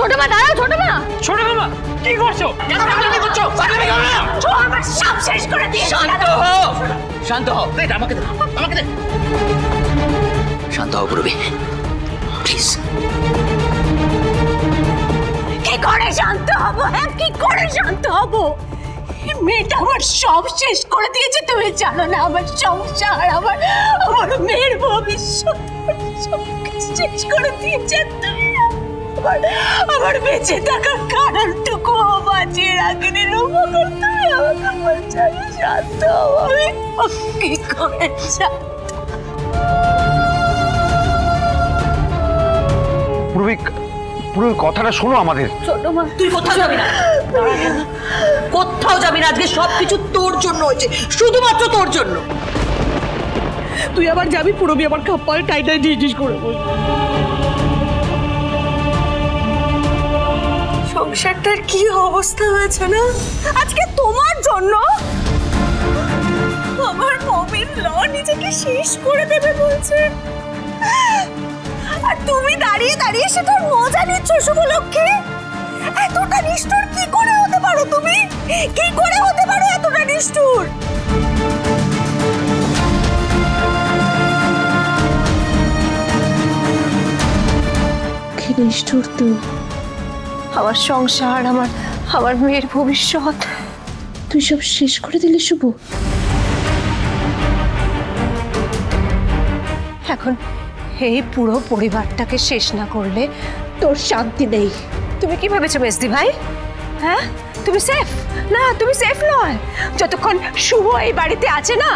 ছোট মা দাঁড়াও, ছোট মা। ছোট মামা কি করছো? কি করছো? আমার সব শেষ করে দিয়ে। শান্ত হও, শান্ত হও। আমাকে দে, আমাকে দে। শান্ত হও পূর্বী, প্লিজ। কি করে শান্ত হব? হ্যাঁ, কি করে শান্ত হব? মেয়েটা আমার সব শেষ করে দিয়েছে, তুমি জানো না? আমার সংসার, আমার মেয়ের ভবিষ্যৎ সব শেষ করে দিয়েছে। তুমি আমার বেঁচে থাকার কারণটুকু বাঁচিয়ে রাখিনি। রূপকর, তুমি আমাকে বলছো শান্ত হব? আমি কি করে শান্ত? পূর্বী, পূর্বী কথাটা শোনো আমাদের। ছোট মা, তুই কোথাও যাবি না, কোথাও যাবি না। আজকে সবকিছু তোর জন্য হয়েছে, শুধুমাত্র তোর জন্য। তুই আবার যাবি, পুরবি আবার খাপ্পাল টাইটাই ডিস করে বলবি। সংসারটার কি অবস্থা হয়েছে না আজকে তোমার জন্য? আমার মমিন ল নিজেকে শেষ করে দেবে বলছে, আর তুমি দাঁড়িয়ে দাঁড়িয়ে সেটার মজা নিচ্ছ। শুভলক্ষ্মী, এতটা নিষ্ঠুর কি করে হতে পারো তুমি? কি করে হতে পারো এতটা নিষ্ঠুর? কি নিষ্ঠুর তুই! আমার সংসার, আমার মেয়ের ভবিষ্যৎ তুই সব শেষ করে দিলি শুভ। এখন এই পুরো পরিবারটাকে শেষ না করলে তোর শান্তি নেই। তুমি কি ভেবেছো মেজদি ভাই? হ্যাঁ, তুমি সেফ না, তুমি সেফ নয়। যতক্ষণ শুভ এই বাড়িতে আছে না,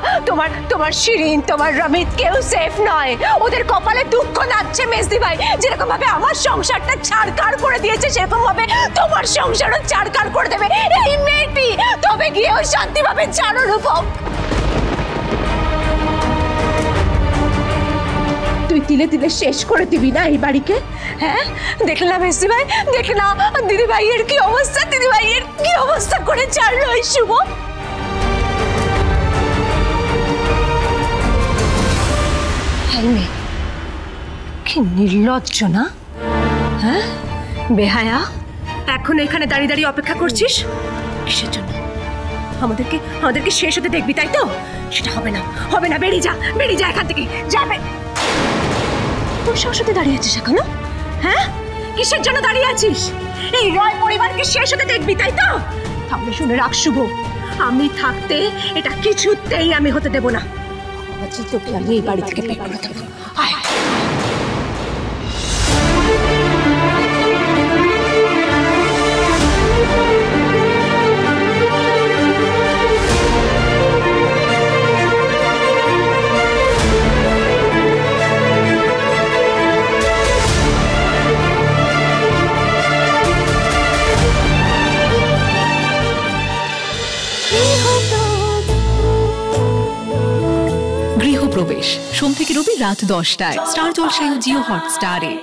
তোমার শিরিন, তোমার রমিত, কেউ সেফ নয়। ওদের কপালে দুঃখ নাচছে মেজদি ভাই। যেরকম ভাবে আমার সংসারটা ছাড়খাড় করে দিয়েছে, সেরকম ভাবে তোমার সংসারও ছাড়খাড় করে দেবে এই মেয়েটি। তবে গিয়েও শান্তি পাবে। জানো রূপক, তুই তিলে তিলে শেষ করে দিবি না এই বাড়িকে? হ্যাঁ, দেখলে না মেজদি ভাই, দেখলে না দিদি ভাইয়ের কি অবস্থা, দিদি ভাইয়ের কি অবস্থা করে ছাড়লো এই শুভ। এই মেয়ে কি নির্লজ্জ না? হ্যাঁ, বেহায়া। এখন এখানে দাঁড়িয়ে দাঁড়িয়ে অপেক্ষা করছিস কিসের জন্য? আমাদেরকে শেষ হতে দেখবি, তাই তো? সেটা হবে না, হবে না। বেরিয়ে যা এখান থেকে, যাবে। তোর সাথে দাঁড়িয়ে আছিস এখনো? হ্যাঁ, কিসের জন্য দাঁড়িয়ে আছিস? এই রয় পরিবারকে শেষ হতে দেখবি, তাই তো? তাহলে শুনে রাখ শুভ, আমি থাকতে এটা কিছুতেই আমি হতে দেব না। আজ তোকে আমি এই বাড়ি থেকে বের করে দেবো। আয়। গৃহপ্রবেশ সোম থেকে রবি রাত 10টায় স্টার জলসায় ও জিও হটস্টারে।